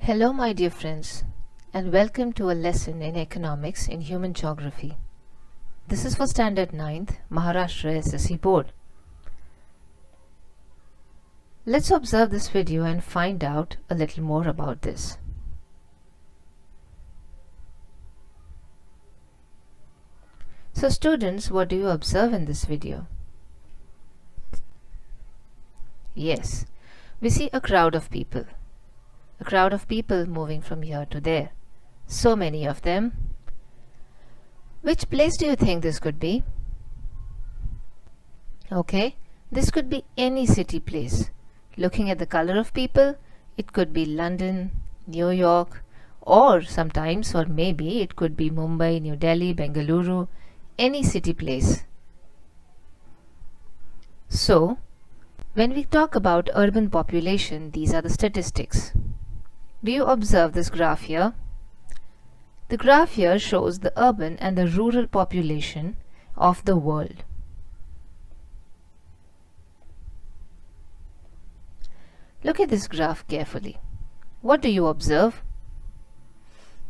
Hello my dear friends, and welcome to a lesson in economics in human geography. This is for Standard 9th Maharashtra SSC Board. Let's observe this video and find out a little more about this. So students, what do you observe in this video? Yes, we see a crowd of people. A crowd of people moving from here to there. So many of them. Which place do you think this could be? Okay, this could be any city place. Looking at the color of people, it could be London, New York, or sometimes, or maybe it could be Mumbai, New Delhi, Bengaluru, any city place. So, when we talk about urban population, these are the statistics. Do you observe this graph here? The graph here shows the urban and the rural population of the world. Look at this graph carefully. What do you observe?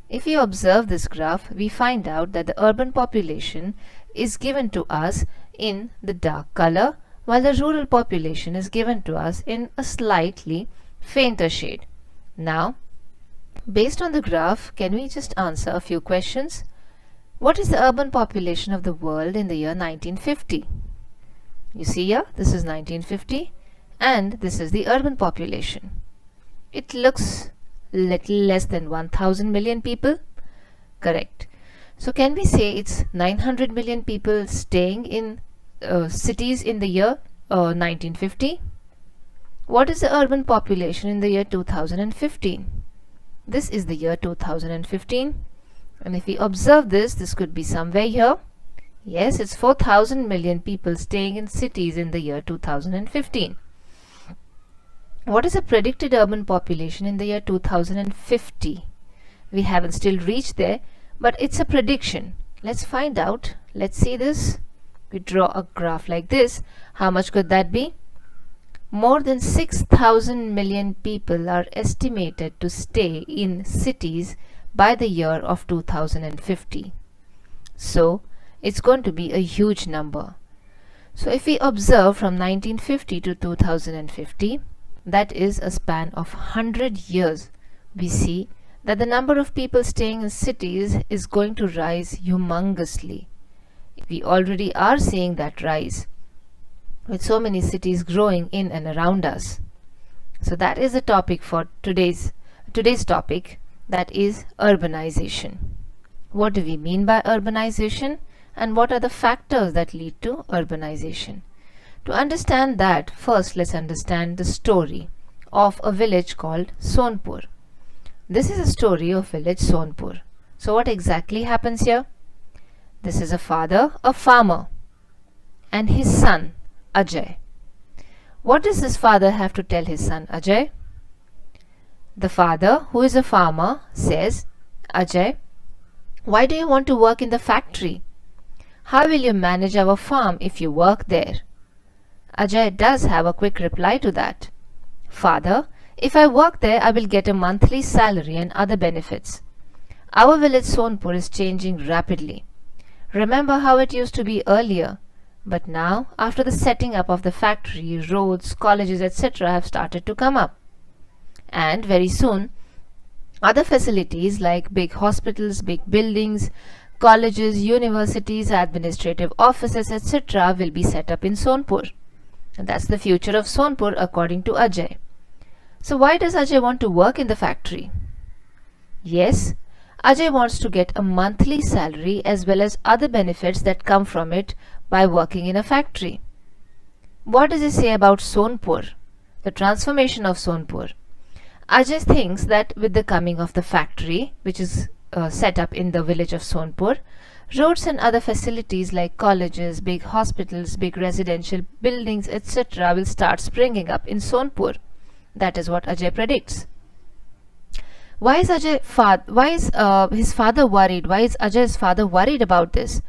If you observe this graph, we find out that the urban population is given to us in the dark color, while the rural population is given to us in a slightly fainter shade. Now, based on the graph, can we just answer a few questions? What is the urban population of the world in the year 1950? You see here, this is 1950 and this is the urban population. It looks little less than 1000 million people. Correct. So can we say it's 900 million people staying in cities in the year 1950? What is the urban population in the year 2015? This is the year 2015, and if we observe this could be somewhere here. Yes, it's 4000 million people staying in cities in the year 2015. What is the predicted urban population in the year 2050? We haven't still reached there, but it's a prediction. Let's find out. Let's see this. We draw a graph like this. How much could that be? More than 6,000 million people are estimated to stay in cities by the year of 2050. So, it's going to be a huge number. So, if we observe from 1950 to 2050, that is a span of 100 years, we see that the number of people staying in cities is going to rise humongously. We already are seeing that rise, with so many cities growing in and around us. So that is the topic for today's topic, that is urbanization. What do we mean by urbanization, and what are the factors that lead to urbanization? To understand that, first let's understand the story of a village called Sonpur. This is a story of village Sonpur. So what exactly happens here? This is a father, a farmer, and his son Ajay. What does his father have to tell his son Ajay? The father, who is a farmer, says, Ajay, why do you want to work in the factory? How will you manage our farm if you work there? Ajay does have a quick reply to that. Father, if I work there, I will get a monthly salary and other benefits. Our village Sonpur is changing rapidly. Remember how it used to be earlier? But now, after the setting up of the factory, roads, colleges, etc. have started to come up. And very soon, other facilities like big hospitals, big buildings, colleges, universities, administrative offices, etc. will be set up in Sonpur. And that's the future of Sonpur according to Ajay. So why does Ajay want to work in the factory? Yes, Ajay wants to get a monthly salary as well as other benefits that come from it by working in a factory. What does he say about Sonpur, the transformation of Sonpur? Ajay thinks that with the coming of the factory, which is set up in the village of Sonpur, roads and other facilities like colleges, big hospitals, big residential buildings, etc. will start springing up in Sonpur. That is what Ajay predicts. Why is his father worried? Why is Ajay's father worried about this?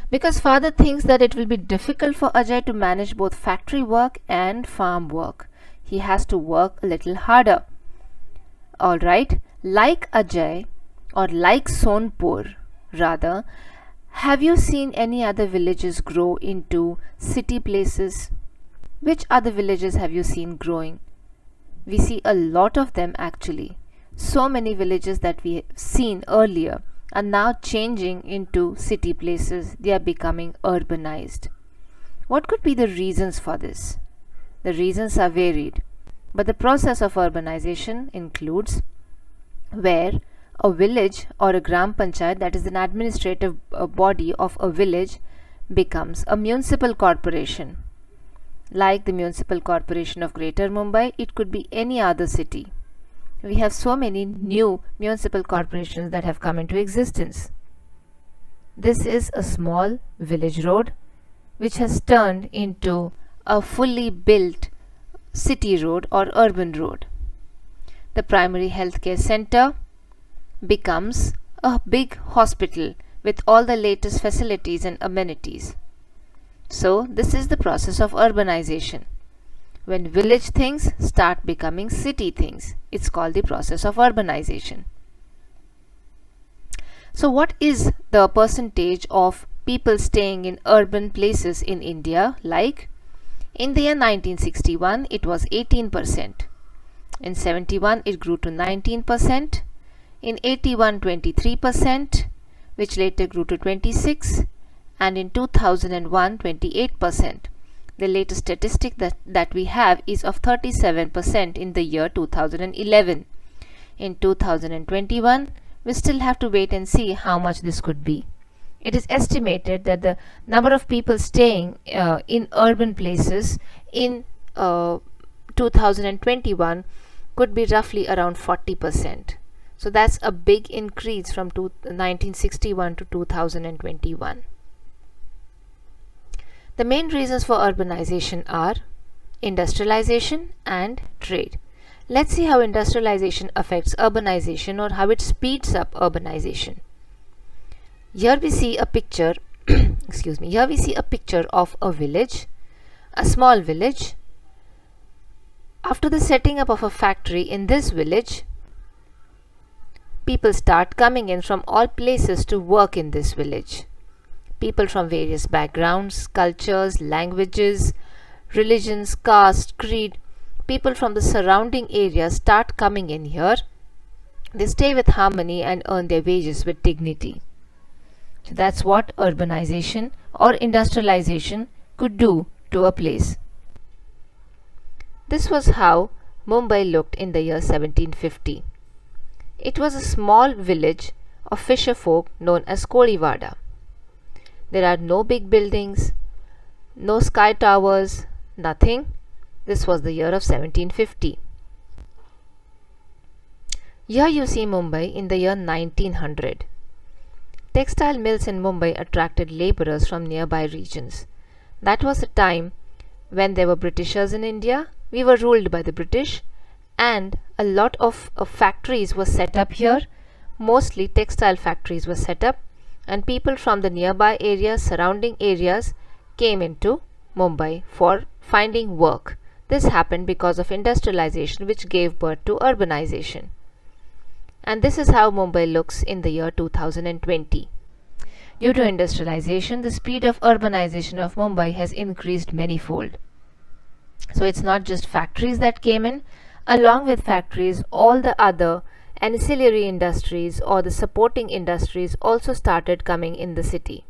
Because father thinks that it will be difficult for Ajay to manage both factory work and farm work. He has to work a little harder. Alright, Like Ajay or like Sonpur rather, have you seen any other villages grow into city places? Which other villages have you seen growing? We see a lot of them actually. So many villages that we have seen earlier are now changing into city places. They are becoming urbanized. What could be the reasons for this? The reasons are varied, but the process of urbanization includes where a village or a gram panchayat, that is an administrative body of a village, becomes a municipal corporation. Like the Municipal Corporation of Greater Mumbai, it could be any other city. We have so many new municipal corporations that have come into existence. This is a small village road which has turned into a fully built city road or urban road. The primary healthcare center becomes a big hospital with all the latest facilities and amenities. So, this is the process of urbanization. When village things start becoming city things, it's called the process of urbanization. So, what is the percentage of people staying in urban places in India? Like, in the year 1961, it was 18%. In 71, it grew to 19%. In 81, 23%, which later grew to 26%. And in 2001, 28%. The latest statistic that we have is of 37% in the year 2011. In 2021, we still have to wait and see how much this could be. It is estimated that the number of people staying in urban places in 2021 could be roughly around 40%. So that's a big increase from 1961 to 2021. The main reasons for urbanization are industrialization and trade. Let's see how industrialization affects urbanization or how it speeds up urbanization. Here we see a picture here we see a picture of a village, a small village. After the setting up of a factory in this village, people start coming in from all places to work in this village. People from various backgrounds, cultures, languages, religions, caste, creed, people from the surrounding areas start coming in here. They stay with harmony and earn their wages with dignity. So that's what urbanization or industrialization could do to a place. This was how Mumbai looked in the year 1750. It was a small village of fisher folk known as Kolivada. There are no big buildings, no sky towers, nothing. This was the year of 1750. Here you see Mumbai in the year 1900. Textile mills in Mumbai attracted laborers from nearby regions. That was a time when there were Britishers in India. We were ruled by the British and a lot of factories were set up here. Mostly textile factories were set up, and people from the nearby areas, surrounding areas, came into Mumbai for finding work. This happened because of industrialization, which gave birth to urbanization. And this is how Mumbai looks in the year 2020. Due to industrialization, the speed of urbanization of Mumbai has increased manyfold. So it's not just factories that came in. Along with factories, all the other ancillary industries or the supporting industries also started coming in the city.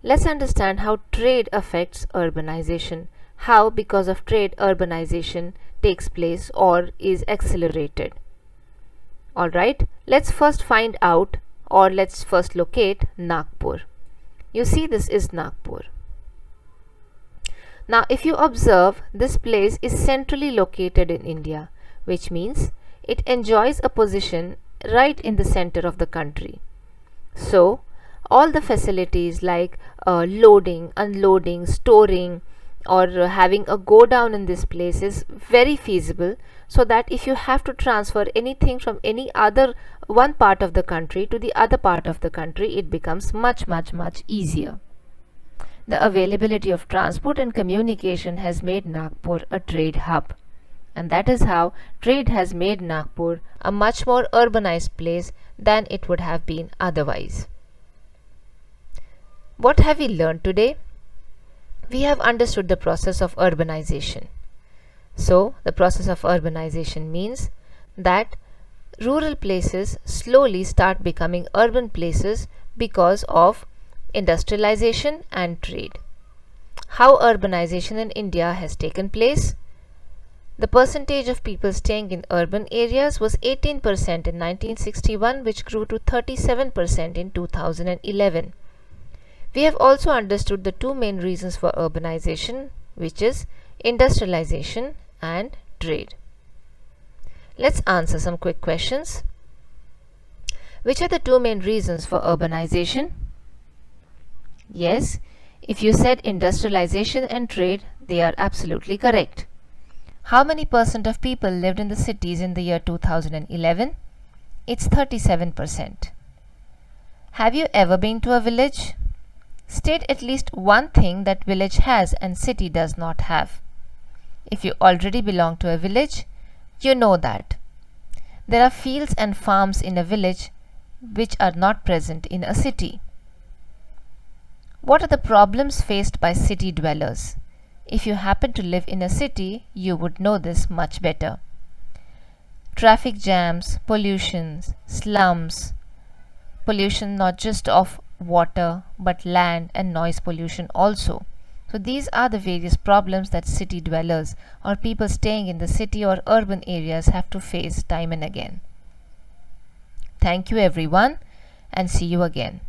Let's understand how trade affects urbanization. How, because of trade, urbanization takes place or is accelerated. Alright, let's first find out, or let's first locate Nagpur. You see, this is Nagpur. Now, if you observe, this place is centrally located in India, which means it enjoys a position right in the center of the country. So, all the facilities like loading, unloading, storing, or having a go down in this place is very feasible, so that if you have to transfer anything from any other one part of the country to the other part of the country, it becomes much easier. The availability of transport and communication has made Nagpur a trade hub, and that is how trade has made Nagpur a much more urbanized place than it would have been otherwise. What have we learned today? We have understood the process of urbanization. So, the process of urbanization means that rural places slowly start becoming urban places because of industrialization and trade. How urbanization in India has taken place? The percentage of people staying in urban areas was 18% in 1961, which grew to 37% in 2011. We have also understood the two main reasons for urbanization, which is industrialization and trade. Let's answer some quick questions. Which are the two main reasons for urbanization? Yes, if you said industrialization and trade, they are absolutely correct. How many percent of people lived in the cities in the year 2011? It's 37%. Have you ever been to a village? State at least one thing that village has and city does not have. If you already belong to a village, you know that there are fields and farms in a village which are not present in a city. What are the problems faced by city dwellers? If you happen to live in a city, you would know this much better. Traffic jams, pollution, slums, pollution not just of water but land and noise pollution also. So these are the various problems that city dwellers or people staying in the city or urban areas have to face time and again. Thank you everyone, and see you again.